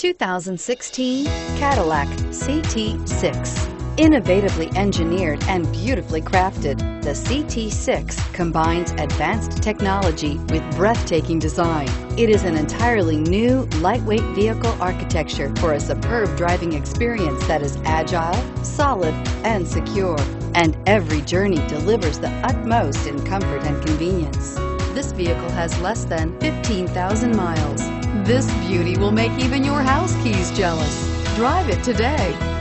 2016 Cadillac CT6. Innovatively engineered and beautifully crafted, the CT6 combines advanced technology with breathtaking design. It is an entirely new, lightweight vehicle architecture for a superb driving experience that is agile, solid, and secure. And every journey delivers the utmost in comfort and convenience. This vehicle has less than 15,000 miles. This beauty will make even your house keys jealous. Drive it today.